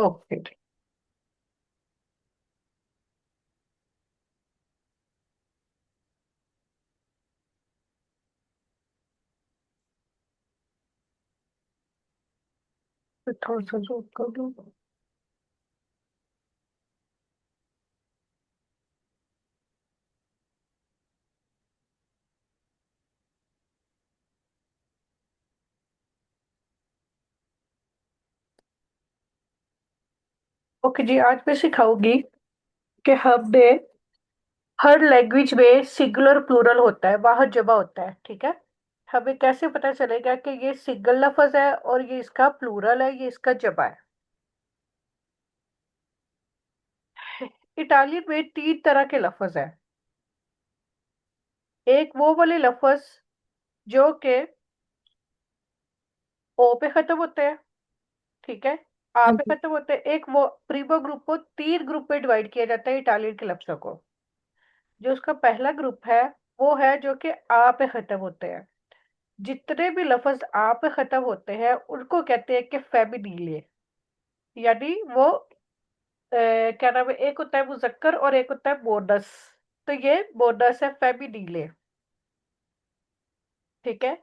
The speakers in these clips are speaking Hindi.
ओके। तो थोड़ा सा जोक कर दो। ओके जी, आज मैं सिखाऊंगी कि हमने हर लैंग्वेज में सिंगुलर प्लूरल होता है, वाहद जमा होता है, ठीक है। हमें कैसे पता चलेगा कि ये सिंगल लफ्ज है और ये इसका प्लूरल है, ये इसका जमा है। इटालियन में तीन तरह के लफ्ज हैं। एक वो वाले लफ्ज जो कि ओ पे खत्म होते हैं, ठीक है। आ हाँ पे जी। खत्म होते हैं। एक वो प्रीमो ग्रुप को तीन ग्रुप में डिवाइड किया जाता है इटालियन के लफ्जों को। जो उसका पहला ग्रुप है वो है जो कि आ पे खत्म होते हैं। जितने भी लफ्ज आ पे खत्म होते हैं उनको कहते हैं कि फेमिनीले, यानी वो क्या नाम है, एक होता है मुजक्कर और एक होता है मोनस। तो ये मोनस है, फेमिनीले, ठीक है।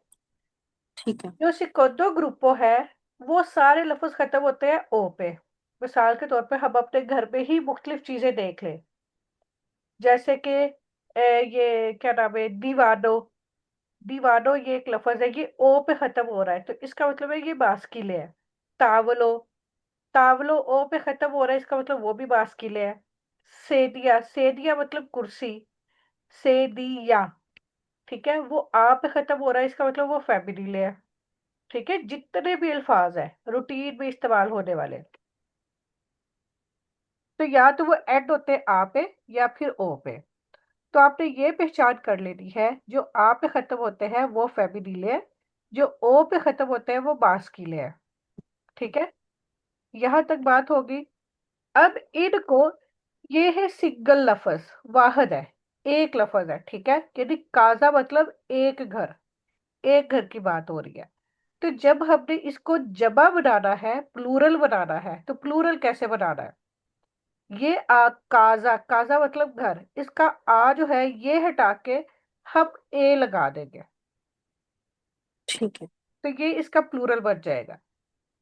ठीक है। जो सिकोंडो ग्रुपो है वो सारे लफ्ज खत्म होते हैं ओ पे। मिसाल के तौर पे हम अपने घर में ही मुख्तलिफ चीजें देख लें, जैसे कि ये क्या नाम है, दीवानो। दीवानो ये एक लफ्ज है, ये ओ पे खत्म हो रहा है तो इसका मतलब है ये बास्किले है। तावलो, तावलो ओ पे खत्म हो रहा है, इसका मतलब वो भी बास्किले है। सेदिया, सेदिया मतलब कुर्सी, सेदिया, ठीक है। वो आ पे खत्म हो रहा है, इसका मतलब वो फेमिनिले है, ठीक है। जितने भी अल्फाज है रूटीन में इस्तेमाल होने वाले, तो या तो वो एंड होते हैं आ पे या फिर ओ पे। तो आपने ये पहचान कर लेनी है, जो आ पे खत्म होते हैं वो फेमिनिले है, जो ओ पे खत्म होते हैं वो मास्किले है, ठीक है। यहां तक बात होगी। अब इनको, ये है सिंगल लफ्ज, वाहद है, एक लफ्ज है, ठीक है। यदि काजा मतलब एक घर, एक घर की बात हो रही है। तो जब हमने इसको जमा बनाना है, प्लूरल बनाना है, तो प्लूरल कैसे बनाना है। ये आ काजा, काजा मतलब घर, इसका आ जो है ये हटा के हम ए लगा देंगे, ठीक है। तो ये इसका प्लूरल बन जाएगा।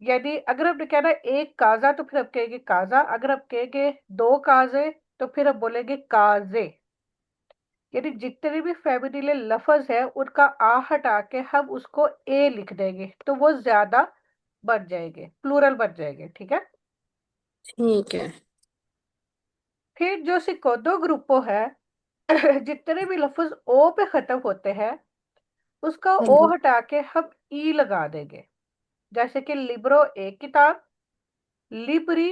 यानी अगर हमने कहना है एक काजा तो फिर हम कहेंगे काजा, अगर हम कहेंगे दो काजे तो फिर हम बोलेंगे काजे। यानी जितने भी फेमिनिले लफ्ज है उनका आ हटा के हम उसको ए लिख देंगे तो वो ज्यादा बन जाएंगे, प्लूरल बन जाएंगे, ठीक है। ठीक है। फिर जो सिकोंडो ग्रुपो है, जितने भी लफ्ज ओ पे खत्म होते हैं उसका हाँ ओ जी। हटा के हम ई लगा देंगे। जैसे कि लिब्रो एक किताब, लिब्री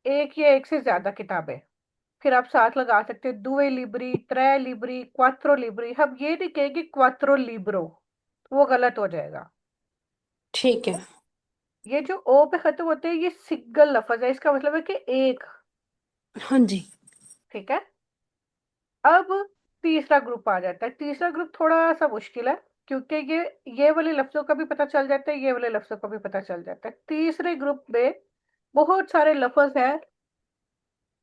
एक या एक से ज्यादा किताबें। फिर आप साथ लगा सकते हैं दुए लिब्री, त्रै लिब्री, क्वात्रो लिब्री। हम ये नहीं कहेंगे क्वात्रो लिब्रो, वो गलत हो जाएगा। ठीक है। ये जो ओ पे खत्म होते हैं ये सिंगल लफ्ज है, इसका मतलब है कि एक, हाँ जी। ठीक है। अब तीसरा ग्रुप आ जाता है। तीसरा ग्रुप थोड़ा सा मुश्किल है, क्योंकि ये वाले लफ्जों का भी पता चल जाता है, ये वाले लफ्जों का भी पता चल जाता है। तीसरे ग्रुप में बहुत सारे लफ्ज हैं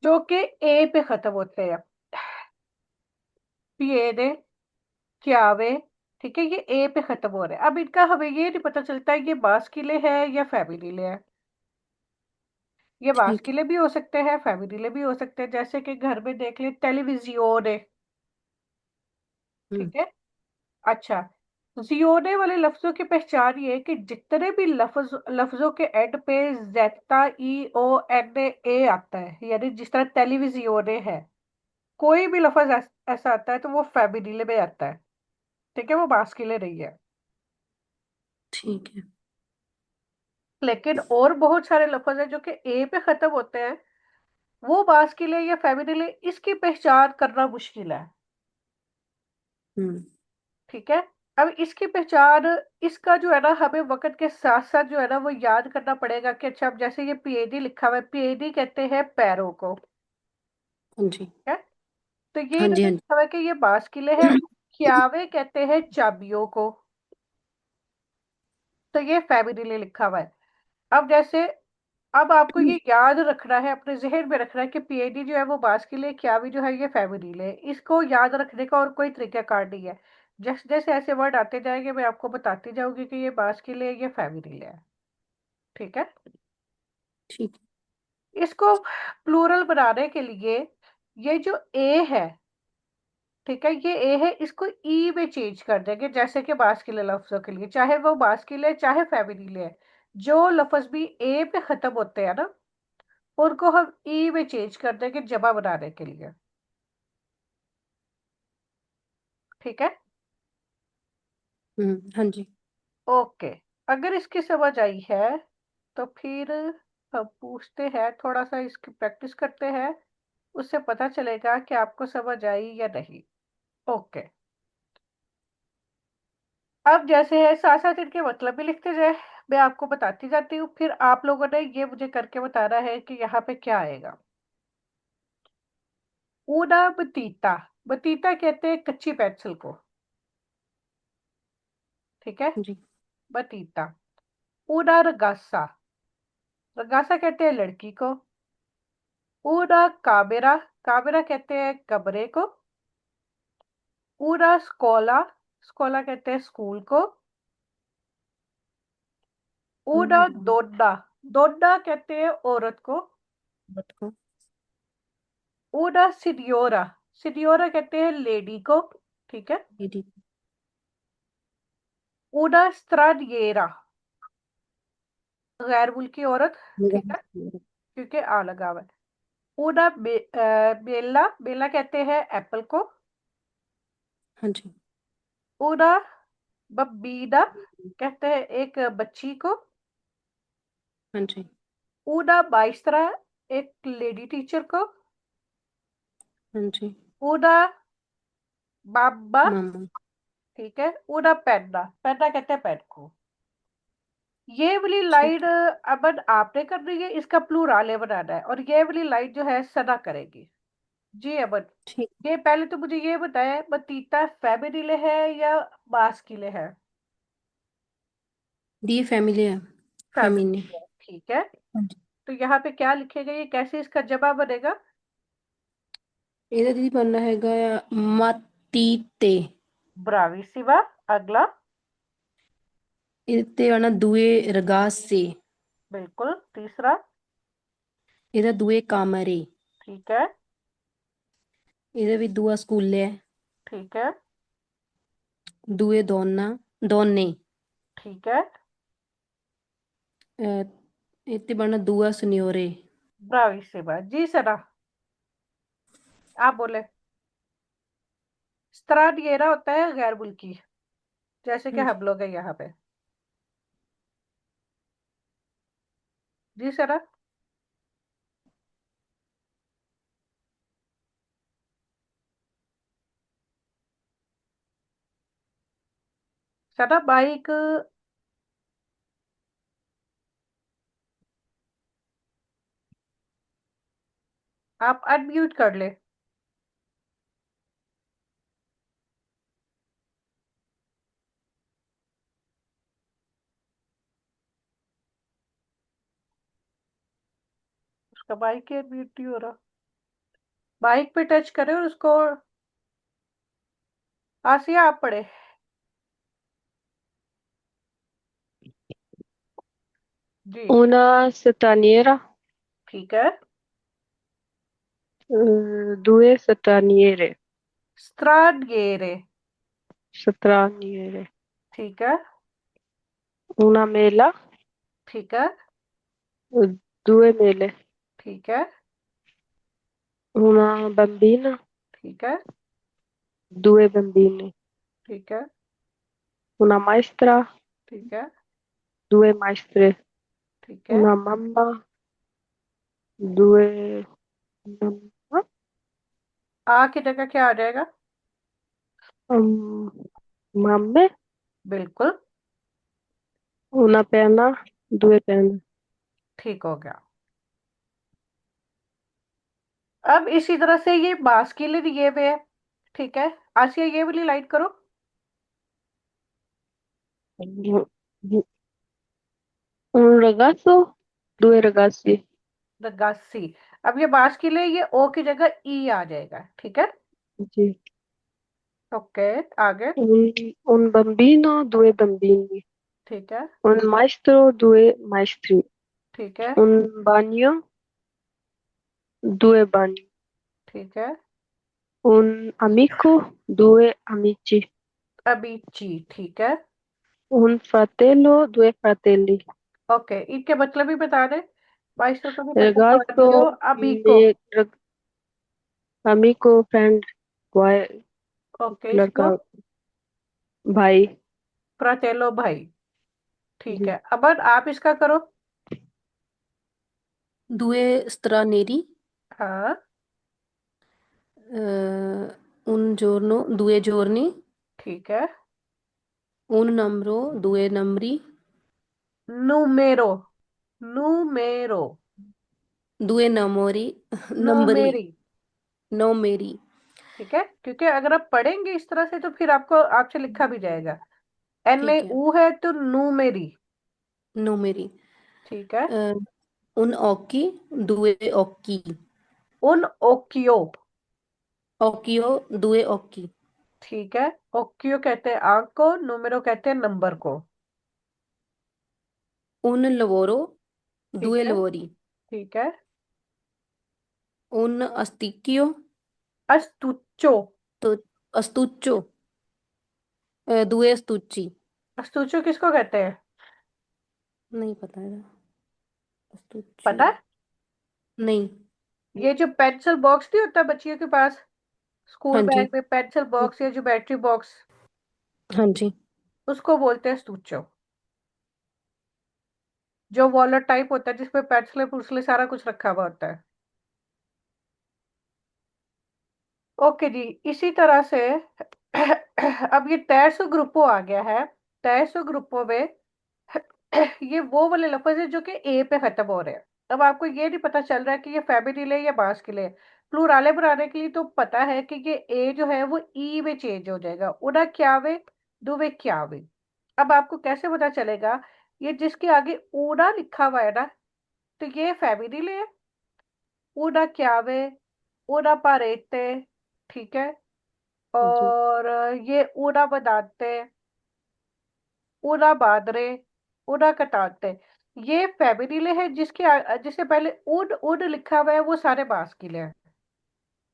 जो कि ए पे खत्म होते हैं। पिएरे, क्यावे, ठीक है, ये ए पे खत्म हो रहे हैं। अब इनका हमें ये नहीं पता चलता है ये बास्किले है या फेमिनिले है। ये ठीक है। बास्किले भी हो सकते हैं, फेमिनिले भी हो सकते हैं। जैसे कि घर में देख ले, टेलीविजियोने, हम्म। ठीक है। अच्छा, जियोने वाले लफ्जों की पहचान ये है कि जितने भी लफ्जों के एंड पे जेटा ई ओ एन ए आता है, यानी जिस तरह टेलीविजियोने है, कोई भी लफ्ज ऐसा आता है तो वो फेमिनिले में आता है, ठीक है, वो मास्कुलिन नहीं है। ठीक है। लेकिन और बहुत सारे लफ्ज हैं जो कि ए पे खत्म होते हैं, वो मास्कुलिन या फेमिनिले, इसकी पहचान करना मुश्किल है, हम्म। ठीक है। अब इसकी पहचान, इसका जो है ना, हमें वक्त के साथ साथ जो है ना वो याद करना पड़ेगा कि अच्छा, अब जैसे ये पीएडी लिखा हुआ है, पीएडी कहते हैं पैरों को, हाँ जी। ठीक है। तो ये हाँ जी। इन्होंने हाँ लिखा हुआ है कि ये बांस किले है। जी। क्यावे कहते हैं चाबियों को, तो ये फेमिनिले लिखा हुआ है। अब जैसे अब आपको ये याद रखना है, अपने जहन में रखना है कि पीएडी जो है वो बास के लिए, क्या भी जो है ये फेमिनिल है। इसको याद रखने का और कोई तरीका कार नहीं है। जैसे जैसे ऐसे वर्ड आते जाएंगे मैं आपको बताती जाऊंगी कि ये बास के लिए, ये फेमिनिल है। ठीक है। ठीक इसको प्लूरल बनाने के लिए ये जो ए है, ठीक है, ये ए है, इसको ई में चेंज कर देंगे, जैसे कि बास्किल लफ्जों के लिए, चाहे वो बास्किल है चाहे फेमिनिल है, जो लफ्ज भी ए पे खत्म होते हैं ना, उनको हम ई में चेंज कर देंगे जमा बनाने के लिए। ठीक है। हाँ जी। ओके। अगर इसकी समझ आई है तो फिर हम पूछते हैं, थोड़ा सा इसकी प्रैक्टिस करते हैं, उससे पता चलेगा कि आपको समझ आई या नहीं। ओके। अब जैसे है साथ साथ इनके मतलब भी लिखते जाए, मैं आपको बताती जाती हूँ, फिर आप लोगों ने ये मुझे करके बताना है कि यहाँ पे क्या आएगा। ऊना बतीता, बतीता कहते हैं कच्ची पेंसिल को। ठीक है। जी। बतीता। ऊना रगासा, रगासा कहते हैं लड़की को। ऊना काबेरा, काबेरा कहते हैं कमरे को। ऊना स्कोला, स्कोला कहते हैं स्कूल को। ऊना हम्म, दोडा, दोडा कहते हैं औरत को। बात को। ऊना सिनियोरा, सिनियोरा कहते हैं लेडी को। ठीक है। ये ठीक। ऊना स्त्रानिएरा, गैर मुल्की औरत। ठीक है, क्योंकि आ लगा हुआ है। ऊना बेला, बेला कहते हैं एप्पल को। हाँ जी। ऊना बब्बीना कहते हैं एक बच्ची को। हाँ जी। ऊना बाइस्तरा, एक लेडी टीचर को। हाँ जी। ऊना बाबा। मामा। ठीक है। ऊना पेन्ना, पेन्ना कहते हैं पेन को। ये वाली लाइन ठीक। अमन आपने करनी है, इसका प्लूराले बनाना है, और ये वाली लाइन जो है सना करेगी। जी अमन, ठीक। ये पहले तो मुझे ये बताया, बतीता फेमिनिल है या मास्किल है? दी फैमिली है। फैमिली। फेमिनिल है, ठीक है। हाँ जी। तो यहाँ पे क्या लिखेगा, ये कैसे इसका जवाब बनेगा? ਇਹਦਾ ਦੀਦੀ ਬਣਨਾ ਹੈਗਾ ਆ ਮਾਤੀਤੇ। ब्राविसिवा। अगला। ਇਹਦੇ ਤੇ ਆਣਾ ਦੂਏ ਰਗਾਸੇ। बिल्कुल। तीसरा। ਇਹਦਾ ਦੂਏ ਕਾਮਰੇ। ठीक है। ਇਹਦਾ ਵੀ ਦੂਆ ਸਕੂਲੇ। ठीक है। ਦੂਏ ਦੋਨਾ ਦੋਨੇ। ठीक है। ਇਹ ਤੇ ਬਣਨਾ ਦੂਆ ਸੁਨਿਓਰੇ। ब्राविसिवा, जी सना, आप बोले। स्त्रानिएरा होता है गैर मुल्की, जैसे कि हाँ जी। हम लोग हैं यहाँ पे। जी सना। सना माइक आप अनम्यूट कर ले। उसका माइक ही अनम्यूट नहीं हो रहा। माइक पे टच करें और उसको। आसिया आप पढ़े। जी। Una straniera, ठीक है। due straniere, स्त्रानिएरे। straniere, ठीक है। una mela, ठीक है। due mele, ठीक है। una bambina, ठीक है। due bambine, ठीक है। una maestra, ठीक है। due maestre, ठीक है। una mamma, due mamma, आ की जगह क्या आ जाएगा? um, mamme, बिल्कुल। una penna, due penne. ठीक हो गया। अब इसी तरह से ये मास्किलिन ये वे है। ठीक है। आसिया ये वाली लाइन करो। Un ragazzo due ragazzi, रगासी। अब ये बास के लिए ये ओ की जगह ई आ जाएगा, ठीक है। जी। ओके, आगे। un bambino, due bambini, ठीक है। un maestro, due maestri, ठीक है। un bagno, due bagni, ठीक है। un amico, due amici, अभी ची, ठीक है। un fratello, due fratelli, okay, इनके मतलब भी बता दे। 2200 को भी पता समझ लो। ragazzo, अभी को। amico, friend, boy, ओके, इसको लड़का, भाई। फ्राटेलो भाई। ठीक जी। है, अब आप इसका करो। due stranieri, हाँ। un giorno, 2 giorni, ठीक है। un numero, 2 numeri, नूमेरो। नूमेरो। due numeri, नंबरी, नूमेरी। नौमेरी। ठीक है, क्योंकि अगर आप पढ़ेंगे इस तरह से तो फिर आपको आपसे लिखा भी जाएगा। एन ए ठीक है, ऊ है तो नूमेरी। नौमेरी। ठीक है। un occhi, 2 occhi, उन ओकियो। occhio, 2 occhi, ठीक है। ओकियो कहते हैं आंख को, नूमेरो कहते हैं नंबर को। un lavoro, ठीक due है। lavori, ठीक है। un asticchio, अस्तुच्चो। तो astuccio, 2 astucci। अस्तुच्चो किसको कहते हैं? नहीं पता है, astuccio, पता है? नहीं। ये जो पेंसिल बॉक्स नहीं होता बच्चियों के पास, हाँ स्कूल जी, बैग में पेंसिल बॉक्स या ज्योमेट्री बॉक्स, हाँ जी। उसको बोलते हैं स्तूचो। जो वॉलेट टाइप होता है जिसमें पेंसिलें पुंसलें सारा कुछ रखा हुआ होता है। ओके जी, इसी तरह से अब ये 1300 ग्रुपों आ गया है। 1300 ग्रुपों में ये वो वाले लफ्ज है जो कि ए पे खत्म हो रहे हैं। अब आपको ये नहीं पता चल रहा है कि ये फेमिनिल है या मास्कुलिन है। प्लूराले बनाने के लिए तो पता है कि ये ए जो है वो ई में चेंज हो जाएगा, उड़ा क्या वे, दुवे क्या वे। अब आपको कैसे पता चलेगा? ये जिसके आगे ऊड़ा लिखा हुआ है ना, तो ये फेमिनिल है। ऊड़ा क्या वे, ऊड़ा पारेते, ठीक है। जी। और ये ऊड़ा बनाते, ऊड़ा बादरे, ऊड़ा कटाते, ये फेमिनिल है। जिससे पहले उड उड लिखा हुआ है वो सारे मास्कुलिन है।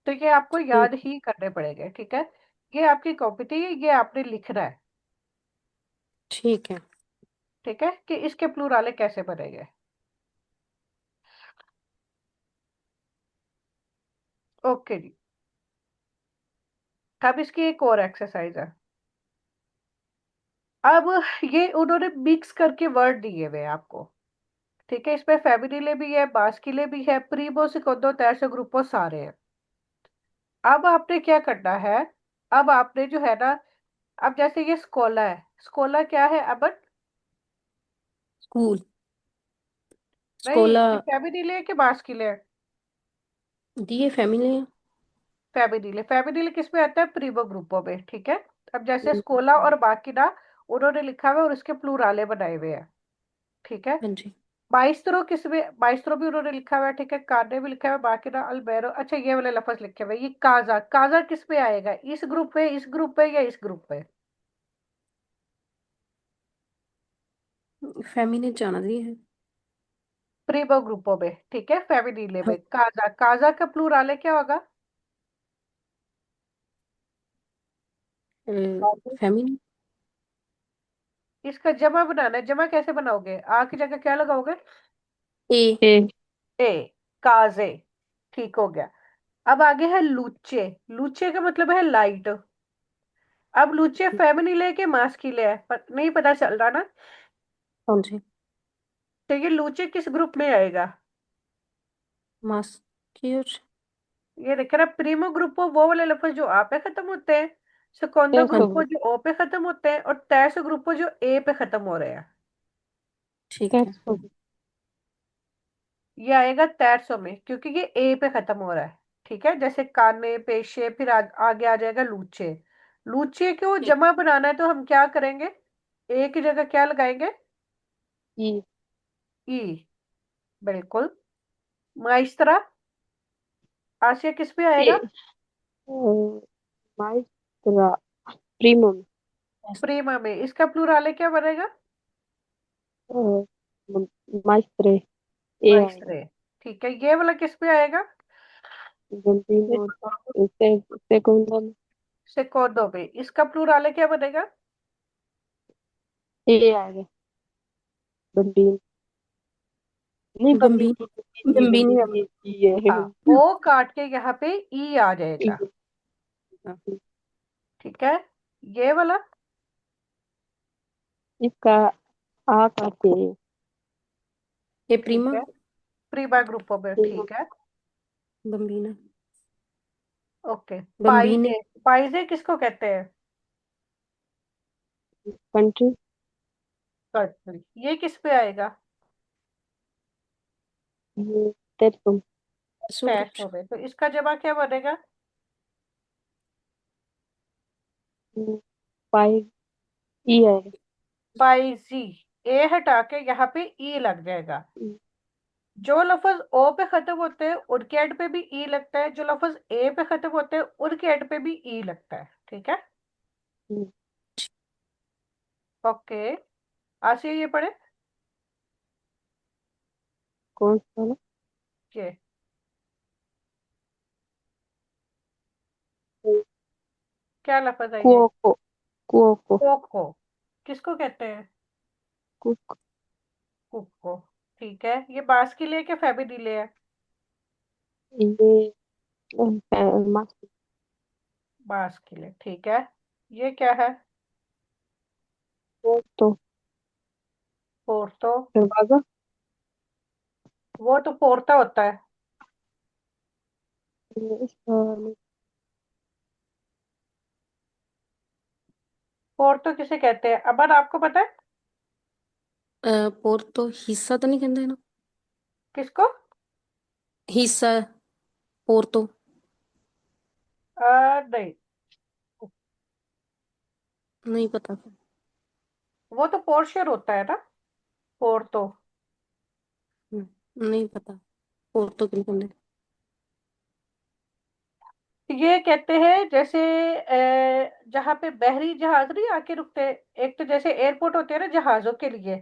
तो ये आपको ठीक याद ही करने पड़ेंगे, ठीक है। ये आपकी कॉपी थी, ये आपने लिखना है। ठीक है। ठीक है, कि इसके प्लूराले कैसे बनेंगे। ओके जी। अब इसकी एक और एक्सरसाइज है। अब ये उन्होंने मिक्स करके वर्ड दिए हुए हैं आपको, ठीक है। इसमें फेमिनिले भी है, बास्किले भी है, प्रीमो सेकोंडो टर्सो ग्रुपो सारे हैं। अब आपने क्या करना है? अब आपने जो है ना, अब जैसे ये स्कोला है, स्कोला क्या है अब? स्कूल, नहीं, स्कोला, ये फेमिनिले है कि बास्किले है? दिए फैमिली है। फेमिनिले, फेमिनिले किस में आता है? प्रीमो ग्रुपो में, ठीक है। अब जैसे है। स्कोला और बाकिना उन्होंने लिखा हुआ है और उसके प्लूराले बनाए हुए हैं, ठीक है। हाँ जी। माइस्त्रो किसमें? माइस्त्रो भी उन्होंने लिखा हुआ है, ठीक है। कार्ने भी लिखा हुआ है, बाकी ना अल्बेरो। अच्छा, ये वाले लफ्ज लिखे हुए हैं। ये काजा, काजा किस पे आएगा? इस ग्रुप पे, इस ग्रुप पे या इस ग्रुप पे? फैमिली जाना दिए है। प्रीमो ग्रुपो में, ठीक है। फेमिनिले हाँ, में काजा, काजा का प्लूराले क्या होगा? फैमिली, इसका जमा बनाना है। जमा कैसे बनाओगे? आ की जगह क्या लगाओगे? ए, ए। ए, काजे। ठीक हो गया। अब आगे है लूचे। लूचे का मतलब है लाइट। अब लूचे फेमिनिले के मास्किले है, पर नहीं पता चल रहा ना। हाँ जी। तो ये लूचे किस ग्रुप में आएगा? मास्क्यूर, ये देख रहा, प्रीमो ग्रुपो वो वाले लफ्ज जो आ पे खत्म होते हैं, सेकोंडो हाँ terzo, ग्रुपो जो ओ पे खत्म होते हैं, और टैर्सो ग्रुपो जो ए पे खत्म हो रहे हैं। ठीक है। terzo, ये आएगा तैरसो में क्योंकि ये ए पे खत्म हो रहा है, ठीक है। जैसे काने पेशे, फिर आगे आ जाएगा लूचे। लूचे को ठीक, जमा बनाना है तो हम क्या करेंगे? ए की जगह क्या लगाएंगे? i, ई। बिल्कुल। माइस्त्रा, आसिया किस पे ए आएगा? माइस्त्रा, प्रीमम, प्रीमा में इसका प्लूरल है, क्या बनेगा? माइस्त्रे, ए आएगा। माइस्त्रे। ठीक है, ये वाला किस पे आएगा? बंदीनो, सेकोंडो, सेकोंडो पे, इसका प्लूरल है, क्या बनेगा? ए आएगा। बंदीन, नहीं बम्बीनी। बंदीनी, बम्बीनी में बंदीनी ये है। हाँ, ओ काट के यहाँ पे ई आ जाएगा। ठीक है, ये वाला। इसका आ काटे, ए ठीक प्रीमा। है, प्रीमा ग्रुप में, ठीक है। बम्बीना। ओके। बम्बीने। पाइजे, पाइजे किसको कहते हैं? Country, country. ये किस पे आएगा? ये तेतुम, सूरज। पैसों में, तो इसका जवाब क्या बनेगा? पाई, ई आएगा। पाइजी। ए हटा के यहाँ पे ई लग जाएगा। जो लफ्ज ओ पे खत्म होते हैं उनके एंड पे भी ई लगता है, जो लफ्ज ए पे खत्म होते हैं उनके एंड पे भी ई लगता है। ठीक है। ओके। आसिया, ये पढ़े। कौन सा वाला? ये क्या लफ्ज है ये? कुओको, कुओको, कोको। किसको कहते हैं? कुक, कुक को। ठीक है, ये बांस की ले के फेबिडिले है? ये मास, बांस की ले, ठीक है। ये क्या है? तो पोर्तो। दरवाजा, वो तो पोर्ता होता है। इसका पोर्तो किसे कहते हैं, अमन आपको पता है? पोर तो हिस्सा तो नहीं कहते ना। किसको? हिस्सा। पोर तो। नहीं। नहीं पता फिर। वो तो पोर्शियर होता है ना, पोर्तो। नहीं पता। पोर तो क्यों कहते? ये कहते हैं जैसे जहाँ पे बहरी जहाज नहीं आके रुकते। एक तो जैसे एयरपोर्ट होते हैं ना जहाजों के लिए,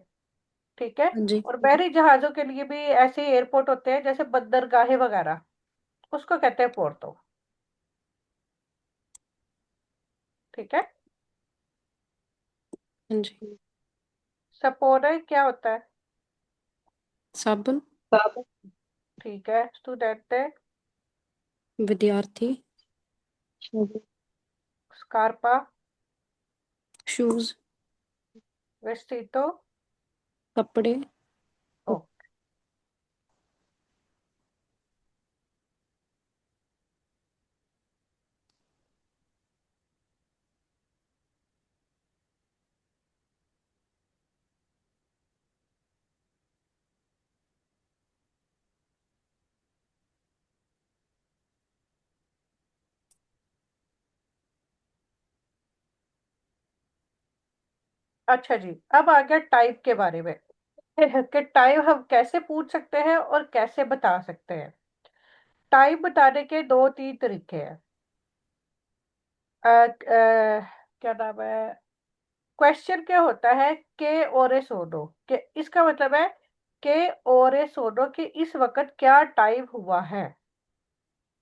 ठीक है। हाँ जी। और बहरी जहाजों के लिए भी ऐसे एयरपोर्ट होते हैं जैसे बंदरगाहें वगैरह, उसको कहते हैं पोर्तो। ठीक है। हाँ जी। सपोर्ट क्या होता है? साबुन। साबुन, ठीक है, स्टूडेंट है। विद्यार्थी। साबुन, स्कारपा। शूज। वेस्टितो। कपड़े। ओ। अच्छा जी, अब आ गया टाइप के बारे में कि टाइप हम कैसे पूछ सकते हैं और कैसे बता सकते हैं। टाइप बताने के दो तीन तरीके हैं। क्या नाम है? क्वेश्चन क्या होता है? के और ए सोनो के, इसका मतलब है के और ए सोनो के इस वक्त क्या टाइम हुआ है।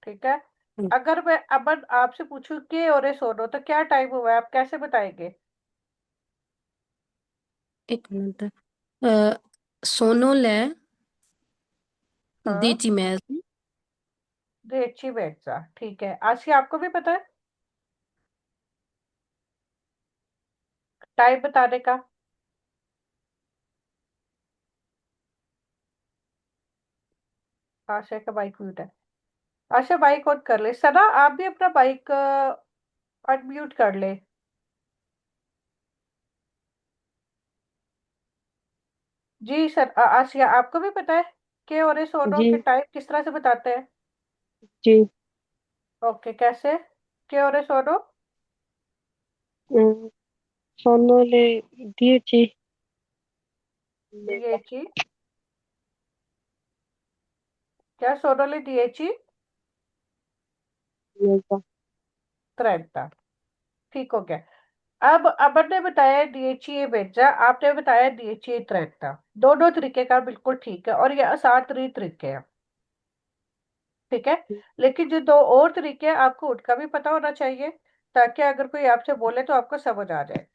ठीक है। अगर मैं अमन आपसे पूछूं के और ए सोनो तो क्या टाइम हुआ है, आप कैसे बताएंगे? एक मिनट। सोनो ले हाँ, दीची मैज। अच्छी बेटा, ठीक है। आसिया आपको भी पता है टाइम बताने का? आशा का बाइक म्यूट है। आशा बाइक ऑन कर ले, सना आप भी अपना बाइक अनम्यूट कर ले। जी सर, आसिया आपको भी पता है के और एस ओनो जी के टाइप किस तरह से बताते हैं? जी, ओके, कैसे? के और एस ओनो। सोनो ले दिए ची, ये चीज। क्या sono le 10? 10. 30। ठीक हो गया। अब अमन ने बताया DHA बेचा, आपने बताया DHA 30। दोनों तरीके का बिल्कुल ठीक है और ये आसान तरीके हैं। ठीक है। लेकिन जो दो और तरीके हैं आपको उनका भी पता होना चाहिए, ताकि अगर कोई आपसे बोले तो आपको समझ आ जाए।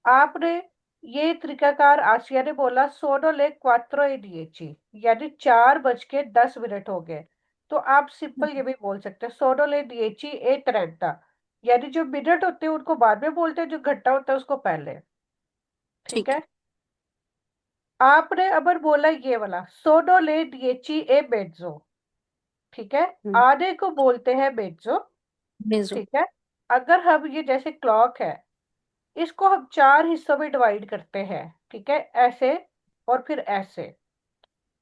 आपने ये तरीकाकार आसिया ने बोला सोनो ले क्वात्रो ए डीएची, यानी 4:10 हो गए। तो आप सिंपल ये भी बोल सकते हैं सोनो ले डीएची ए 30, यानी जो मिनट होते हैं उनको बाद में बोलते हैं, जो घंटा होता है उसको पहले। ठीक ठीक है। है। आपने अबर बोला ये वाला सोनो ले डीएची ए मेज्जो। ठीक है। हम्म, आधे को बोलते हैं मेज्जो। मेजो। ठीक है। अगर हम ये जैसे क्लॉक है, इसको हम 4 हिस्सों में डिवाइड करते हैं। ठीक है, ऐसे और फिर ऐसे।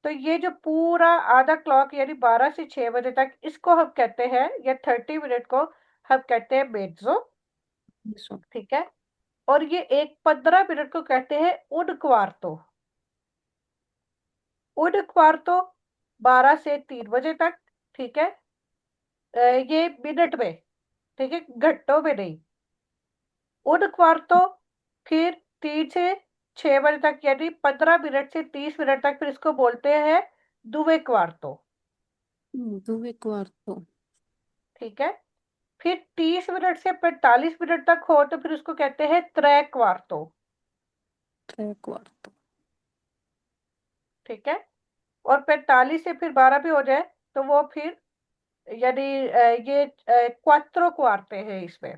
तो ये जो पूरा आधा क्लॉक यानी 12 से 6 बजे तक, इसको हम कहते हैं, या 30 मिनट को हम कहते हैं मेज्जो। मेजो। ठीक है। और ये एक 15 मिनट को कहते हैं उन क्वार्तो। उन क्वार्तो 12 से 3 बजे तक। ठीक है। ये मिनट में। ठीक है, घंटों में नहीं। उन क्वार्तो फिर 3 से 6 बजे तक, यानी 15 मिनट से 30 मिनट तक, फिर इसको बोलते हैं दुवे क्वार्तो। दुवे क्वार्तो। ठीक है। फिर 30 मिनट से 45 मिनट तक हो तो फिर उसको कहते हैं त्रै क्वार्तो। त्रै क्वार्तो। ठीक है। और 45 से फिर 12 भी हो जाए तो वो फिर, यानी ये क्वात्रो क्वार्ते हैं इसमें।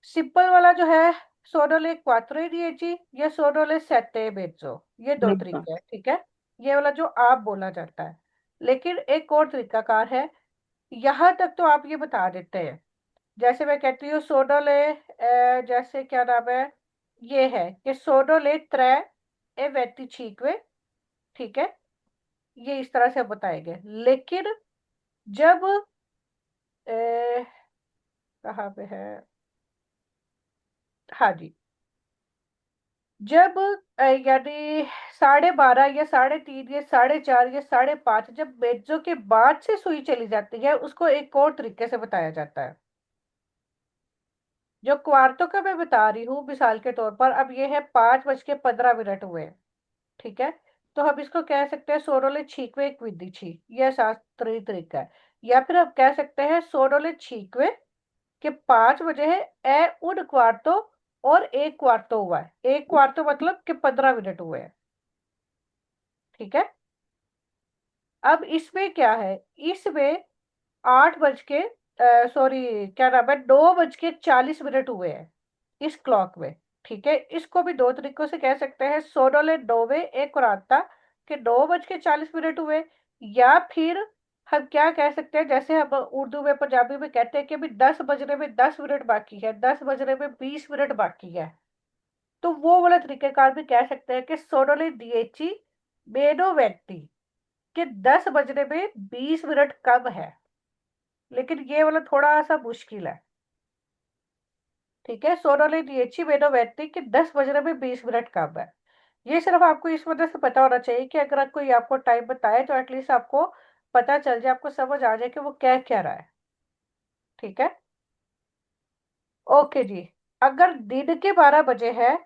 सिंपल वाला जो है सोनोले क्वात्रो डिएची या सोनोले सेटे मेज्जो, ये दो मेजो। तरीके हैं। ठीक है। ये वाला जो आप बोला जाता है। लेकिन एक और तरीका कार है, यहां तक तो आप ये बता देते हैं। जैसे मैं कहती हूँ सोनोले, जैसे क्या नाम है, ये है कि सोनोले त्रै ए वेती छीकवे। ठीक है। ये इस तरह से बताएंगे। लेकिन जब कहाँ पे है, हाँ जी, जब यानी 12:30 या 3:30 या 4:30 या 5:30, जब मेजो के बाद से सुई चली जाती है, उसको एक और तरीके से बताया जाता है। जो क्वार्टों का मैं बता रही हूँ मिसाल के तौर पर, अब ये है 5:15 हुए। ठीक है। तो हम इसको कह सकते हैं सोनोले छीकवे क्विदी छी, यह शास्त्रीय तरीका है। या फिर हम कह सकते हैं सोनोले छीकवे कि 5 बजे है, ए उन क्वार्टो और एक क्वार्टो हुआ है। एक क्वार्टो मतलब कि 15 मिनट हुए हैं। ठीक है। अब इसमें क्या है, इसमें 8 बज के, सॉरी, क्या नाम है, 9:40 हुए हैं इस क्लॉक में। ठीक है। इसको भी दो तरीकों से कह सकते हैं सोनोले नोवे एक कुराता, कि 9:40 हुए। या फिर हम क्या कह सकते हैं, जैसे हम उर्दू में पंजाबी में कहते हैं कि अभी 10 बजने में 10 मिनट बाकी है, 10 बजने में 20 मिनट बाकी है। तो वो वाला तरीकेकार भी कह सकते हैं कि सोनोले दिएची बेनो व्यक्ति, कि 10 बजने में 20 मिनट कब है। लेकिन ये वाला थोड़ा सा मुश्किल है। ठीक है। सोनोले दिएची बेनो व्यक्ति कि 10 बजने में 20 मिनट कब है। ये सिर्फ आपको इस वजह से पता होना चाहिए कि अगर कोई आपको टाइम बताए तो एटलीस्ट आपको पता चल जाए, आपको समझ आ जाए कि वो कह क्या रहा है। ठीक है। ओके जी। अगर दिन के 12 बजे है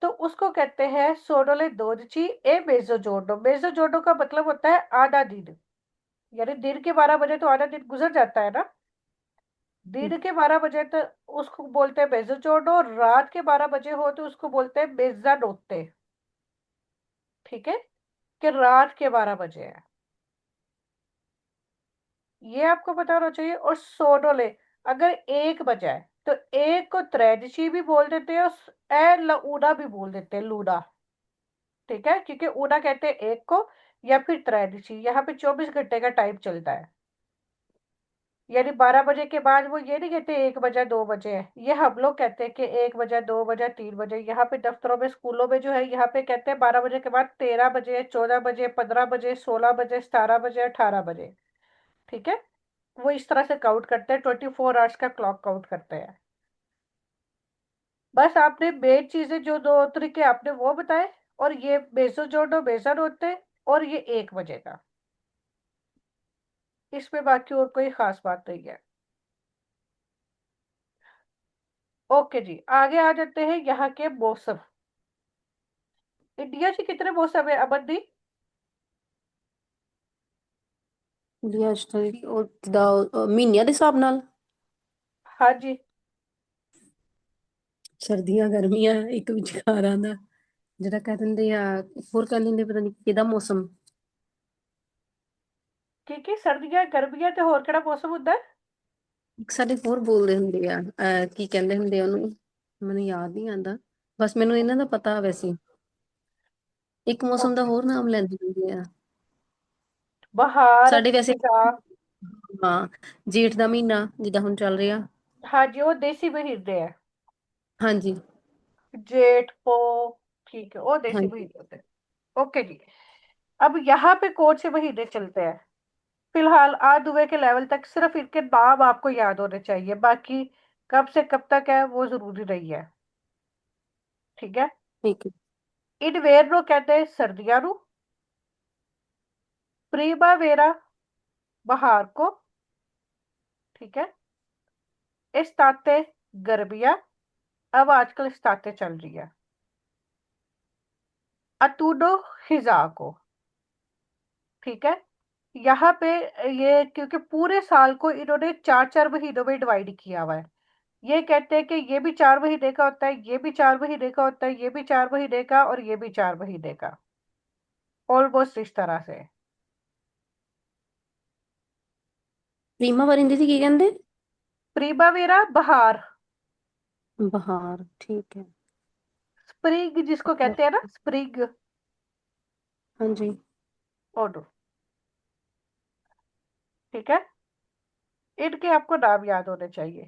तो उसको कहते हैं सोनोले दोदची ए मेजो जोडो। मेजो जोडो का मतलब होता है आधा दिन, यानी दिन के 12 बजे तो आधा दिन गुजर जाता है ना। दिन के 12 बजे तो उसको बोलते हैं मेजो जोडो, रात के 12 बजे हो तो उसको बोलते हैं मेजा नोते। ठीक है। कि रात के 12 बजे है, ये आपको पता होना चाहिए। और सोनोले, अगर 1 बजा है तो एक को त्रेदशी भी बोल देते हैं और ऊना भी बोल देते हैं, लूना। ठीक है, क्योंकि ऊना कहते हैं एक को, या फिर त्रयोदशी। यहाँ पे 24 घंटे का टाइम चलता है। यानी 12 बजे के बाद वो ये नहीं कहते 1 बजा 2 बजे है, ये हम लोग कहते हैं कि 1 बजा 2 बजा 3 बजे। यहाँ पे दफ्तरों में स्कूलों में जो है, यहाँ पे कहते हैं 12 बजे के बाद 13 बजे 14 बजे 15 बजे 16 बजे 17 बजे 18 बजे। ठीक है। वो इस तरह से काउंट करते हैं, 24 आवर्स का क्लॉक काउंट करते हैं। बस आपने मेन चीजें जो दो तरीके आपने वो बताए, और ये बेसो जोड़ो बेसन होते हैं, और ये 1 बजे का। इसमें बाकी और कोई खास बात नहीं है। ओके जी, आगे आ जाते हैं यहाँ के मौसम। इंडिया 'ਚ कितने मौसम है अमन दी? ਇੰਡੀਆ 'ਚ ਤਾਂ ਜਿਹੜੀ ਉਹ ਜਿੱਦਾਂ ਮਹੀਨਿਆਂ ਦੇ ਹਿਸਾਬ ਨਾਲ हाँ जी। ਸਰਦੀਆਂ ਗਰਮੀਆਂ ਇੱਕ ਵਿਚਕਾਰਾਂ ਦਾ ਜਿਹੜਾ ਕਹਿ ਦਿੰਦੇ ਆ ਹੋਰ ਕਹਿ ਦਿੰਦੇ ਪਤਾ ਨਹੀਂ ਕਿਹਦਾ ਮੌਸਮ की सर्दियां गर्मियां ते होर केड़ा मौसम हुंदा है? ਇੱਕ ਸਾਡੇ ਹੋਰ ਬੋਲਦੇ ਹੁੰਦੇ ਆ ਕੀ ਕਹਿੰਦੇ ਹੁੰਦੇ ਆ ਉਹਨੂੰ ਮੈਨੂੰ ਯਾਦ ਨਹੀਂ ਆਉਂਦਾ ਬਸ ਮੈਨੂੰ ਇਹਨਾਂ ਦਾ ਪਤਾ ਵੈਸੇ ਇੱਕ ਮੌਸਮ ਦਾ ओके। ਹੋਰ ਨਾਮ ਲੈਂਦੇ ਹੁੰਦੇ ਆ बहार, ਸਾਡੇ वैसे खिज़ां। ਹਾਂ ਜੇਠ ਦਾ ਮਹੀਨਾ ਜਿੱਦਾਂ ਹੁਣ ਚੱਲ ਰਿਹਾ हाँ जी, वो देसी महीने है। ਹਾਂਜੀ जेठ, पो, ठीक है, वो देसी ਹਾਂਜੀ महीने होते हैं। ओके जी। अब यहाँ पे कौन से महीने चलते हैं? फिलहाल आ दुबे के लेवल तक सिर्फ इनके नाम आपको याद होने चाहिए, बाकी कब से कब तक है वो जरूरी नहीं है। ठीक है। ਠੀਕ ਹੈ इनवेरनो कहते हैं सर्दियां नू, प्रीमावेरा बहार को। ठीक है। इस्ताते गर्मियां, अब आजकल इस्ताते चल रही है। अतूडो खिजा को। ठीक है। यहाँ पे ये क्योंकि पूरे साल को इन्होंने चार चार महीनों में डिवाइड किया हुआ है। ये कहते हैं कि ये भी 4 महीने का होता है, ये भी 4 महीने का होता है, ये भी 4 महीने का, और ये भी 4 महीने का। ऑलमोस्ट इस तरह से। ਰੀਮਾ ਵਰਿੰਦੀ ਸੀ ਕੀ ਕਹਿੰਦੇ प्रीमावेरा बहार। ਬਹਾਰ ਠੀਕ ਹੈ स्प्रिंग जिसको कहते हैं ना, स्प्रिंग। ਹਾਂਜੀ ओडो। ठीक है। इनके आपको नाम याद होने चाहिए।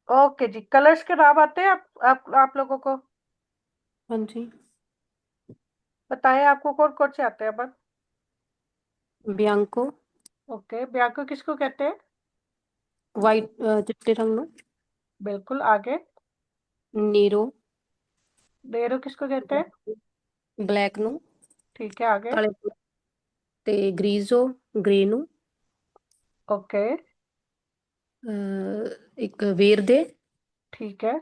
ओके जी, कलर्स के नाम आते हैं आप लोगों को? ਹਾਂਜੀ बताएं आपको कौन कौन से आते हैं अपन? ਬਿਆੰਕੋ ओके, ब्याको किसको कहते हैं? ਵਾਈਟ ਚਿੱਟੇ ਰੰਗ ਨੂੰ बिल्कुल, आगे? ਨੀਰੋ नेहरू किसको कहते हैं? ਬਲੈਕ ਨੂੰ ठीक है, आगे? ਕਾਲੇ ਨੂੰ, ਤੇ ਗ੍ਰੀਜ਼ੋ ਗ੍ਰੇ ਨੂੰ ओके। ਇੱਕ ਵੇਰ ਦੇ ठीक है।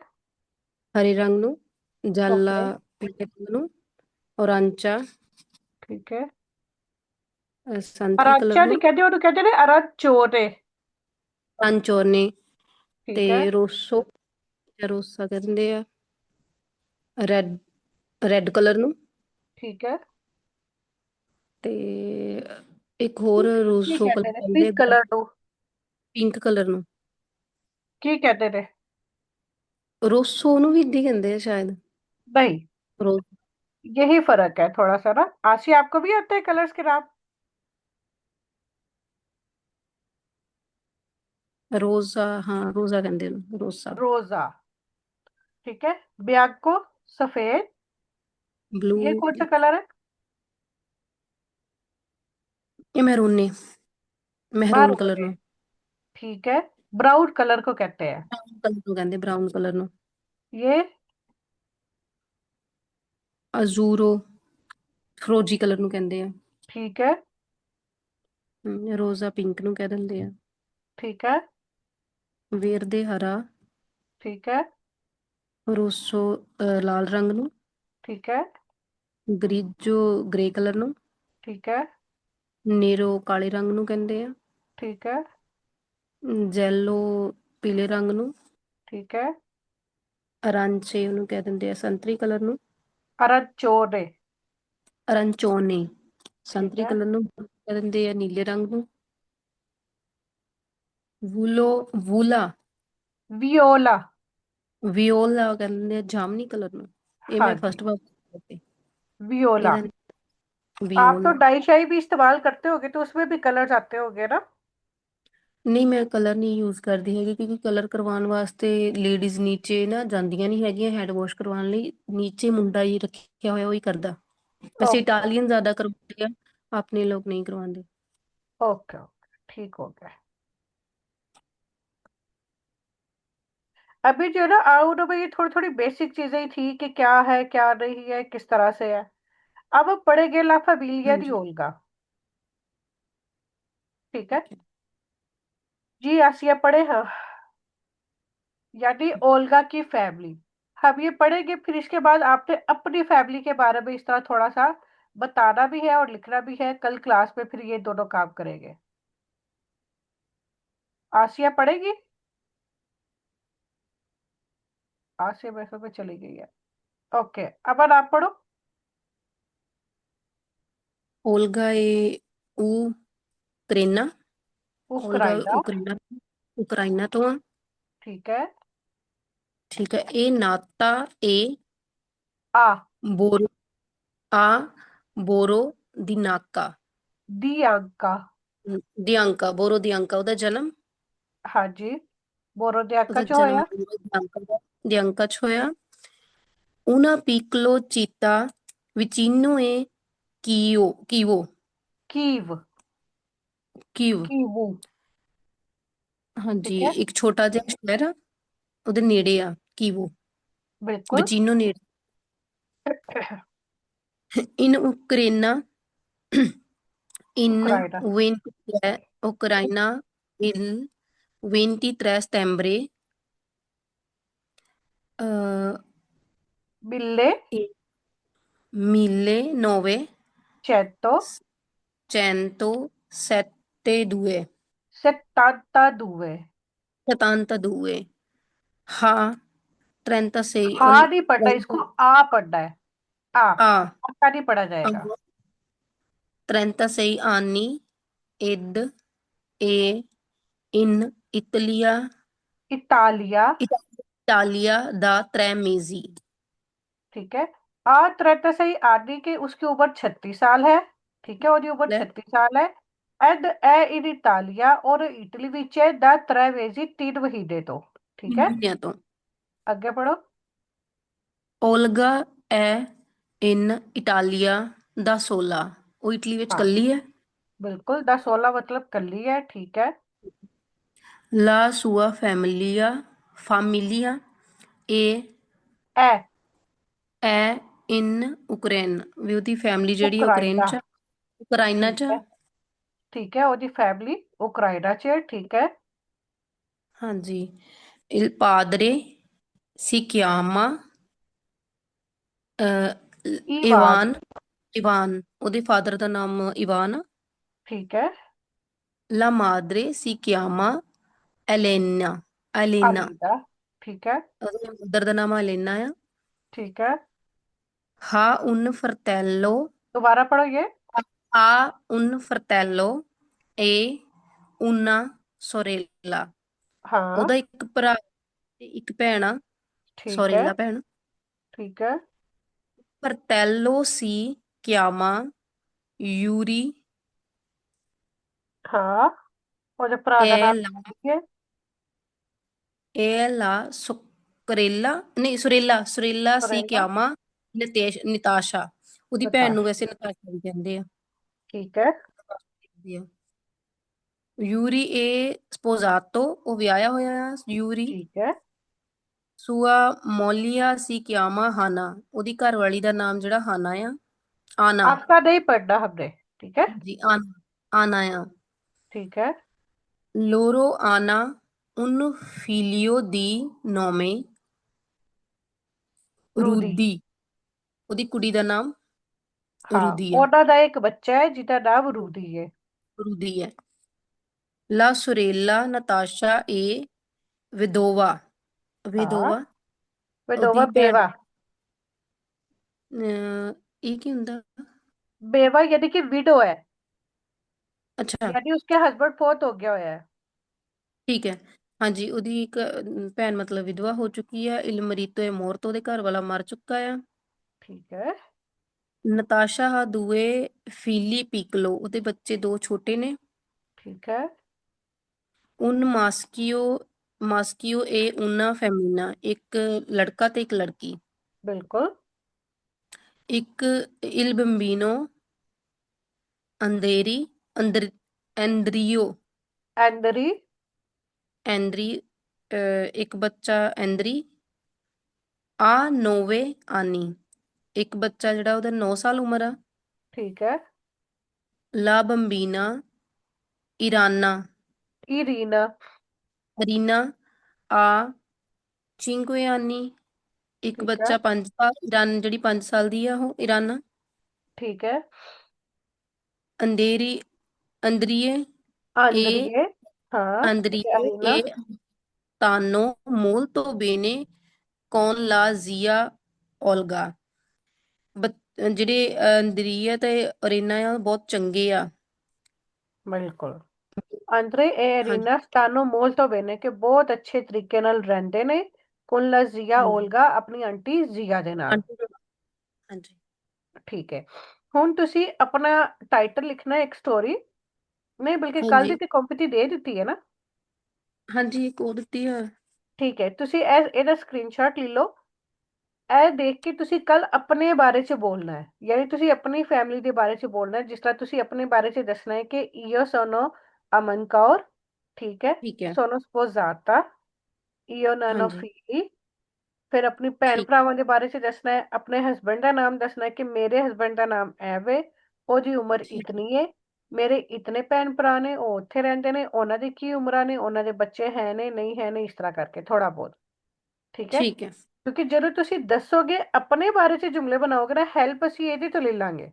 ਹਰੇ ਰੰਗ ਨੂੰ ਜਾਲਾ ओके। ਪੀਲੇ ਰੰਗ ਨੂੰ ਔਰਾਂਚਾ ठीक है। ਸੰਤਰੀ ਕਲਰ अराचा ਨੂੰ नहीं कहते, उन्हें कहते हैं अराचोरे। ਰਾਂਚੌਰਨੇ ठीक है। ਤੇ ਰੋਸੋ ਜਾਂ ਰੋਸਾ ਕਹਿੰਦੇ ਆ ਰੈਡ ਰੈਡ ਕਲਰ ਨੂੰ ठीक है। ਤੇ ਇੱਕ ਹੋਰ की ਰੋਸੋ कहते ਕਲਰ हैं ਕਹਿੰਦੇ पिंक कलर टू? ਪਿੰਕ ਕਲਰ ਨੂੰ की कहते थे? ਰੋਸੋ ਨੂੰ ਵੀ ਇੱਦਾਂ ਹੀ ਕਹਿੰਦੇ ਆ ਸ਼ਾਇਦ नहीं, ਰੋਜ਼ यही फर्क है थोड़ा सा ना। आशी, आपको भी आते हैं कलर्स के नाम? ਰੋਜ਼ਾ ਹਾਂ ਰੋਜ਼ਾ ਕਹਿੰਦੇ ਨੇ ਰੋਜ਼ਾ रोजा। ठीक है। ब्याको सफेद। ਬਲੂ ये कौन सा कलर है? ਇਹ ਮਹਿਰੂਨ ਮਹਿਰੂਨ ਕਲਰ मारून। ਨੂੰ ठीक है। ब्राउन कलर को कहते हैं। ਬਰਾਊਨ ਕਲਰ ਨੂੰ ਕਹਿੰਦੇ ਬਰਾਊਨ ਕਲਰ ਨੂੰ ये? ਅਜ਼ੂਰੋ ਫਰੋਜੀ ਕਲਰ ਨੂੰ ਕਹਿੰਦੇ ਆ ठीक है। ਰੋਜ਼ਾ ਪਿੰਕ ਨੂੰ ਕਹਿ ਦਿੰਦੇ ਆ ठीक है। ਵੇਰਦੇ ਹਰਾ ठीक है। ਰੋਸੋ ਲਾਲ ਰੰਗ ਨੂੰ ठीक है। ਗਰੀਜੋ ਗ੍ਰੇ ਕਲਰ ਨੂੰ ठीक है। ਨੇਰੋ ਕਾਲੇ ਰੰਗ ਨੂੰ ਕਹਿੰਦੇ ਆ ठीक है। ਜੈਲੋ ਪੀਲੇ ਰੰਗ ਨੂੰ ठीक है। ਅਰਾਂਚੇ ਉਹਨੂੰ ਕਹਿ ਦਿੰਦੇ ਆ ਸੰਤਰੀ ਕਲਰ ਨੂੰ अराचोरे। ਅਰੰਚੋਨੇ ठीक ਸੰਤਰੀ है। ਕਲਰ ਨੂੰ ਕਹਿ ਦਿੰਦੇ ਆ ਨੀਲੇ ਰੰਗ ਨੂੰ ਵੂਲੋ ਵੂਲਾ वियोला। ਵਿਓਲਾ ਕਹਿੰਦੇ ਆ ਜਾਮਨੀ ਕਲਰ ਨੂੰ ਇਹ हाँ ਮੈਂ जी, ਫਸਟ ਵਾਰ वियोला। ਇਹਦਾ आप तो ਵਿਓਲਾ डाई शाई भी इस्तेमाल करते होगे, तो उसमें भी कलर्स आते होंगे ना? ਨਹੀਂ ਮੈਂ ਕਲਰ ਨਹੀਂ ਯੂਜ਼ ਕਰਦੀ ਹੈਗੀ ਕਿਉਂਕਿ ਕਲਰ ਕਰਵਾਉਣ ਵਾਸਤੇ ਲੇਡੀਜ਼ ਨੀਚੇ ਨਾ ਜਾਂਦੀਆਂ ਨਹੀਂ ਹੈਗੀਆਂ ਹੈਡ ਵਾਸ਼ ਕਰਵਾਉਣ ਲਈ ਨੀਚੇ ਮੁੰਡਾ ਹੀ ਰੱਖਿਆ ਹੋਇਆ ਉਹ ਹੀ ਕਰਦਾ ਵੈਸੇ ओके। ਇਟਾਲੀਅਨ ਜ਼ਿਆਦਾ ਕਰਵਾਉਂਦੇ आ ਆਪਣੇ ਲੋਕ नहीं करवाते ओके। ओके, ठीक हो गया। अभी जो है ना आउट में ये थोड़ी थोड़ी बेसिक चीजें ही थी कि क्या है क्या नहीं है किस तरह से है। अब पढ़ेंगे ला फैमिलिया हाँ दी जी। ओल्गा। ठीक है ठीक है। जी, आसिया पढ़े हाँ, यानी ओल्गा की फैमिली। हम ये पढ़ेंगे, फिर इसके बाद आपने अपनी फैमिली के बारे में इस तरह थोड़ा सा बताना भी है और लिखना भी है। कल क्लास में फिर ये दोनों काम करेंगे। आसिया पढ़ेगी? आसिया मैथ्स में चली गई है। ओके, अब आप पढ़ो। ओल्गा ए उक्रेना। ओल्गा उक्राइना। उक्रेना उक्राइना तो आ। ठीक है। ठीक है। ए नाता ए आ। बोरो आ बोरो दिनाका। दियांका। दियांका बोरो दियांका ਉਹਦਾ ਜਨਮ। हाँ जी। बोरोदियाका ਉਹਦਾ जो ਜਨਮ होया। ਦਿयांका ਚ ਹੋਇਆ। una piccolo città vicino e Kievo Kyiv. Kiev। Kivu. ਹਾਂਜੀ, ठीक है। ਇੱਕ ਛੋਟਾ ਜਿਹਾ ਸ਼ਹਿਰ ਆ, ਉਹਦੇ ਨੇੜੇ ਆ ਕੀਵੋ। बिल्कुल। ਵਿਚੀਨੋ ਨੇੜੇ। in Ucraina in उक्राइना। 23 Ucraina il 23 settembre eh, बिल्ले। 1972 172। 72 ha 36 हाँ नहीं पढ़ना, इसको आ पढ़ना है। आ a आपका नहीं पढ़ा जाएगा। 36 anni ed e in इतालिया। Italia da 3 mesi। ठीक है। आ त्रेता सही आदमी के उसकी उम्र 36 साल है। ठीक है, ਉਹਦੀ उम्र ਲੈ 36 साल है। एड ए इन इटालिया और इटली विच है द 3 mesi 3 महीने तो। ठीक 3 है, ਮਹੀਨਿਆਂ ਤੋਂ। आगे पढ़ो। Olga è in Italia da sola। ਉਹ ਇਟਲੀ ਵਿੱਚ हाँ ਇਕੱਲੀ ਹੈ। बिल्कुल, 10 16 मतलब कर ली है। ठीक है। La sua famiglia A è in Ukraine। ਵੀ ਉਹਦੀ ਫੈਮਿਲੀ ਜਿਹੜੀ ਹੈ ਯੂਕਰੇਨ उक्राइना। ਚ ਆ, ਉਕਰਾਈਨਾ ਚ ठीक ਆ। है। ठीक है, ਉਹਦੀ फैमिली उक्राइना च है। ठीक है। ਹਾਂਜੀ। il padre si chiama Ivan. Ivan. Ivan ਉਹਦੇ ਫਾਦਰ ਦਾ ਨਾਮ ਇਵਾਨ ਆ। ठीक है। La madre si chiama Elena। Elena. Alida. ठीक है। ਉਹਦੇ ਮਦਰ ਦਾ ਨਾਮ ਐਲੇਨਾ ਆ। ठीक है, Ha un fratello दोबारा पढ़ो ये। ha un fratello e una sorella। हाँ। ਉਹਦਾ ਇੱਕ ਭਰਾ ਤੇ ਇੱਕ ਭੈਣ ਆ। ठीक है। ਸੋਰੇਲਾ ਭੈਣ। ठीक है। fratello si chiama Yuri हाँ, और जो भरा का e नाम la है। e la sorella ਨਹੀਂ sorella si Surela. chiama Natasha। ਉਹਦੀ ਭੈਣ ਨੂੰ नताशा। ਵੈਸੇ ਨਤਾਸ਼ਾ ਵੀ ਕਹਿੰਦੇ ਆ। ठीक है। ਯੂਰੀ ਏ ਸਪੋਜ਼ਾਤੋ ਉਹ ਵਿਆਹਿਆ ਹੋਇਆ ਆ ਯੂਰੀ। ठीक है। ਸੂਆ ਮੋਲੀਆ ਸੀ ਕਿਆਮਾ ਹਾਨਾ। ਉਹਦੀ ਘਰ ਵਾਲੀ ਦਾ ਨਾਮ ਜਿਹੜਾ ਹਾਨਾ ਆ। ਆਨਾ। आपका नहीं पढ़ना हमने। ठीक है। ਜੀ ਆਨਾ। ਆਨਾ ਆ। ठीक है। ਲੋਰੋ ਆਨਾ ਉਨ ਫੀਲੀਓ ਦੀ ਨੋਮੇ रूदी। ਰੂਦੀ। ਉਹਦੀ ਕੁੜੀ ਦਾ ਨਾਮ हाँ, ਰੂਦੀ ਆ। ਉਹਨਾਂ ਦਾ ਇੱਕ ਬੱਚਾ ਹੈ ਜਿਹਦਾ ਨਾਮ रूदी है। ਰੂਦੀ ਹੈ। ਲਾ ਸੁਰੇਲਾ ਨਤਾਸ਼ਾ ਏ ਵਿਦੋਵਾ। हाँ, ਵਿਦੋਵਾ विधवा ਉਹਦੀ ਭੈਣ। बेवा। ਇਹ ਕੀ ਹੁੰਦਾ। बेवा यानी कि विडो है, ਅੱਛਾ। यानी उसके हस्बैंड फोत हो गया है। ਠੀਕ ਹੈ। ਹਾਂਜੀ, ਉਹਦੀ ਇੱਕ ਭੈਣ ਮਤਲਬ ਵਿਧਵਾ ਹੋ ਚੁੱਕੀ ਆ। ਇਲ ਮਰੀਤੋ ਇਹ ਮੌਤ, ਉਹਦੇ ਘਰ ਵਾਲਾ ਮਰ ਚੁੱਕਾ ਆ। ठीक है। ਨਤਾਸ਼ਾ ਹਾ ਦੂਏ ਫੀਲੀ ਪੀਕਲੋ, ਉਹਦੇ ਬੱਚੇ ਦੋ ਛੋਟੇ ਨੇ। ठीक है। ਉਨ ਮਾਸਕੀਓ ਏ ਉਨਾ ਫੈਮੀਨਾ, ਇੱਕ ਲੜਕਾ ਤੇ ਇੱਕ ਲੜਕੀ। बिल्कुल। ਇੱਕ ਇਲ ਬੰਬੀਨੋ ਅੰਦੇਰੀ ਅੰਦਰ ਐਂਦਰੀਓ एंदरी। ਐਂਦਰੀ ਇੱਕ ਬੱਚਾ ਐਂਦਰੀ। ਆ ਨੋਵੇ ਆਨੀ, ਇੱਕ ਬੱਚਾ ਜਿਹੜਾ ਉਹਦਾ 9 ਸਾਲ ਉਮਰ ਆ। ठीक है। ਲਾ ਬੰਬੀਨਾ, ਇਰਾਨਾ, इरीना। ਰੀਨਾ, ਆ ਚਿੰਕੁਆਨੀ। ਇੱਕ ठीक है। ਬੱਚਾ 5 ਸਾਲ, ਇਰਾਨ ਜਿਹੜੀ 5 ਸਾਲ ਦੀ ਆ ਉਹ ਇਰਾਨਾ। ठीक है। ਅੰਧੇਰੀ, ਅੰਦਰੀਏ, ਏ आंद्रिये। हाँ ठीक है, ਅੰਦਰੀਏ, अरीना। ਏ ਤਾਨੋ, ਮੋਲਤੋ ਬੇਨੇ, ਕੌਨ ਲਾ ਜ਼ੀਆ, ਓਲਗਾ। ਜਿਹੜੇ ਅੰਦਰੀਏ ਤੇ ਅਰੀਨਾ ਆ ਉਹ ਬਹੁਤ ਚੰਗੇ ਆ। बिल्कुल। आंद्रे ए ਹਾਂਜੀ। अरीना स्टानो मोल्तो बेने के बहुत अच्छे तरीके नाल रहंदे ने कुल्ला जिया ਹਾਂਜੀ ओल्गा अपनी आंटी जिया दे नाल। ਆਂਟੀ। ਹਾਂਜੀ। ठीक है। ਹੁਣ ਤੁਸੀਂ ਆਪਣਾ ਟਾਈਟਲ ਲਿਖਣਾ ਹੈ ਇੱਕ ਸਟੋਰੀ। ਨਹੀਂ ਬਲਕਿ ਕੱਲ ਦੀ ਹਾਂਜੀ। ਤੇ ਕੰਪਨੀ ਦੇ ਦਿੱਤੀ ਹੈ ਨਾ। ਹਾਂਜੀ ਇੱਕ ਉਹ ਦਿੱਤੀ ਆ। ਠੀਕ ਹੈ, ਤੁਸੀਂ ਇਹਦਾ ਸਕਰੀਨਸ਼ਾਟ ਲੈ ਲਓ। ਇਹ ਦੇਖ ਕੇ ਤੁਸੀਂ ਕੱਲ ਆਪਣੇ ਬਾਰੇ ਚ ਬੋਲਣਾ ਹੈ, ਯਾਨੀ ਤੁਸੀਂ ਆਪਣੀ ਫੈਮਿਲੀ ਦੇ ਬਾਰੇ ਚ ਬੋਲਣਾ ਹੈ। ਜਿਸ ਤਰ੍ਹਾਂ ਤੁਸੀਂ ਆਪਣੇ ਬਾਰੇ ਚ ਦੱਸਣਾ ਹੈ ਕਿ io sono ਅਮਨ ਕੌਰ, ਠੀਕ ਹੈ, ਠੀਕ ਹੈ। sono sposata, io non ho ਹਾਂਜੀ। figli। ਫਿਰ ਆਪਣੀ ਭੈਣ ਠੀਕ ਹੈ। ਭਰਾਵਾਂ ਦੇ ਬਾਰੇ ਚ ਦੱਸਣਾ ਹੈ, ਆਪਣੇ ਹਸਬੰਡ ਦਾ ਨਾਮ ਦੱਸਣਾ ਹੈ ਕਿ ਮੇਰੇ ਹਸਬੰਡ ਦਾ ਨਾਮ ਐਵੇ, ਉਹਦੀ ਉਮਰ ਠੀਕ ਹੈ। ਇਤਨੀ ਹੈ, ਮੇਰੇ ਇਤਨੇ ਭੈਣ ਭਰਾ ਨੇ, ਉਹ ਉੱਥੇ ਰਹਿੰਦੇ ਨੇ, ਉਹਨਾਂ ਦੀ ਕੀ ਉਮਰਾਂ ਨੇ, ਉਹਨਾਂ ਦੇ ਬੱਚੇ ਹੈ ਨੇ ਨਹੀਂ ਹੈ ਨੇ, ਇਸ ਤਰ੍ਹਾਂ ਕਰਕੇ ਥੋੜਾ ਬਹੁਤ। ਠੀਕ ਹੈ। ਠੀਕ ਹੈ। ਕਿਉਂਕਿ ਜਦੋਂ ਤੁਸੀਂ ਦੱਸੋਗੇ ਆਪਣੇ ਬਾਰੇ ਚ ਜੁਮਲੇ ਬਣਾਓਗੇ ਨਾ, ਹੈਲਪ ਅਸੀਂ ਇਹਦੇ ਤੋਂ ਲੈ ਲਾਂਗੇ।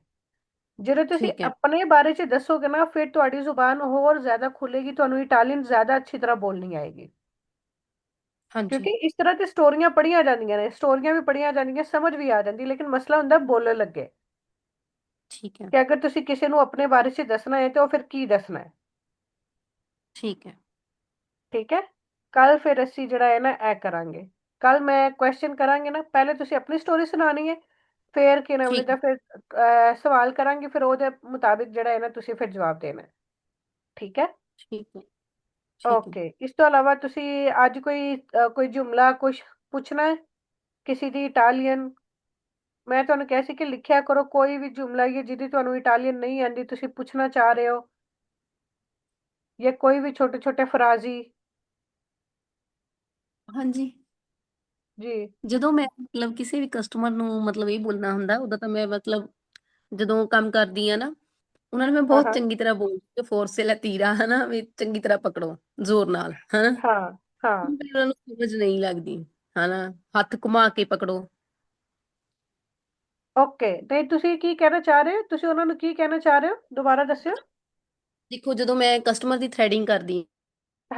ਜਦੋਂ ਤੁਸੀਂ ਠੀਕ ਹੈ। ਆਪਣੇ ਬਾਰੇ ਚ ਦੱਸੋਗੇ ਨਾ, ਫਿਰ ਤੁਹਾਡੀ ਜ਼ੁਬਾਨ ਹੋਰ ਜ਼ਿਆਦਾ ਖੁੱਲੇਗੀ, ਤੁਹਾਨੂੰ ਇਟਾਲੀਅਨ ਜ਼ਿਆਦਾ ਅੱਛੀ ਤਰ੍ਹਾਂ ਬੋਲਣੀ ਆਏਗੀ। ਹਾਂਜੀ। ਕਿਉਂਕਿ ਇਸ ਤਰ੍ਹਾਂ ਤੇ ਸਟੋਰੀਆਂ ਪੜ੍ਹੀਆਂ ਜਾਂਦੀਆਂ ਨੇ, ਸਟੋਰੀਆਂ ਵੀ ਪੜ੍ਹੀਆਂ ਜਾਂਦੀਆਂ, ਸਮਝ ਵੀ ਆ ਜਾਂਦੀ, ਲੇਕਿਨ ਮਸਲਾ ਹੁੰਦਾ ਬੋਲਣ ਲੱਗੇ ਠੀਕ ਹੈ। ਕਿ ਅਗਰ ਤੁਸੀਂ ਕਿਸੇ ਨੂੰ ਆਪਣੇ ਬਾਰੇ ਚ ਦੱਸਣਾ ਹੈ ਤੇ ਉਹ ਫਿਰ ਕੀ ਦੱਸਣਾ ਹੈ। ਠੀਕ ਹੈ। ਠੀਕ ਹੈ। ਕੱਲ ਫਿਰ ਅਸੀਂ ਜਿਹੜਾ ਹੈ ਨਾ ਇਹ ਕਰਾਂਗੇ। ਕੱਲ ਮੈਂ ਕੁਐਸਚਨ ਕਰਾਂਗੇ ਨਾ, ਪਹਿਲੇ ਤੁਸੀਂ ਆਪਣੀ ਸਟੋਰੀ ਸੁਣਾਣੀ ਹੈ, ਫਿਰ ਕੀ ਨਾਮ ਠੀਕ ਲੈਂਦਾ, ਹੈ। ਫਿਰ ਸਵਾਲ ਕਰਾਂਗੇ, ਫਿਰ ਉਹਦੇ ਮੁਤਾਬਿਕ ਜਿਹੜਾ ਹੈ ਨਾ ਤੁਸੀਂ ਫਿਰ ਜਵਾਬ ਦੇਣਾ ਹੈ। ਠੀਕ ਹੈ। ਠੀਕ ਹੈ। ਠੀਕ ਹੈ। ਓਕੇ, ਇਸ ਤੋਂ ਇਲਾਵਾ ਤੁਸੀਂ ਅੱਜ ਕੋਈ ਜੁਮਲਾ ਕੁਝ ਪੁੱਛਣਾ ਹੈ ਕਿਸੇ ਦੀ ਇਟਾਲੀਅਨ। ਮੈਂ ਤੁਹਾਨੂੰ ਕਿਹਾ ਸੀ ਕਿ ਲਿਖਿਆ ਕਰੋ ਕੋਈ ਵੀ ਜੁਮਲਾ ਇਹ ਜਿਹਦੀ ਤੁਹਾਨੂੰ ਇਟਾਲੀਅਨ ਨਹੀਂ ਆਂਦੀ, ਤੁਸੀਂ ਪੁੱਛਣਾ ਚਾਹ ਰਹੇ ਹੋ, ਜਾਂ ਕੋਈ ਵੀ ਛੋਟੇ ਛੋਟੇ ਫਰਾਜ਼ੀ। ਹਾਂਜੀ। ਜੀ। ਜਦੋਂ ਮੈਂ ਮਤਲਬ ਕਿਸੇ ਵੀ ਕਸਟਮਰ ਨੂੰ ਮਤਲਬ ਇਹ ਬੋਲਣਾ ਹੁੰਦਾ, ਉਦੋਂ ਤਾਂ ਮੈਂ ਮਤਲਬ ਜਦੋਂ ਕੰਮ ਕਰਦੀ ਆ ਨਾ, ਉਹਨਾਂ ਨੂੰ ਮੈਂ ਹਾਂ ਬਹੁਤ ਹਾਂ ਚੰਗੀ ਤਰ੍ਹਾਂ ਬੋਲਦੀ, ਫੋਰਸੇ ਲਾ ਤੀਰਾ ਹਨਾ ਵੀ ਚੰਗੀ ਤਰ੍ਹਾਂ ਪਕੜੋ ਜ਼ੋਰ ਨਾਲ ਹਨਾ। ਹਾਂ ਹਾਂ। ਫਿਰ ਉਹਨਾਂ ਨੂੰ ਸਮਝ ਨਹੀਂ ਲੱਗਦੀ ਹਨਾ, ਹੱਥ ਘੁਮਾ ਕੇ ਪਕੜੋ। ਓਕੇ, ਤੇ ਤੁਸੀਂ ਕੀ ਕਹਿਣਾ ਚਾਹ ਰਹੇ ਹੋ, ਤੁਸੀਂ ਉਹਨਾਂ ਨੂੰ ਕੀ ਕਹਿਣਾ ਚਾਹ ਰਹੇ ਹੋ, ਦੁਬਾਰਾ ਦੱਸਿਓ। ਦੇਖੋ ਜਦੋਂ ਮੈਂ ਕਸਟਮਰ ਦੀ ਥ੍ਰੈਡਿੰਗ ਕਰਦੀ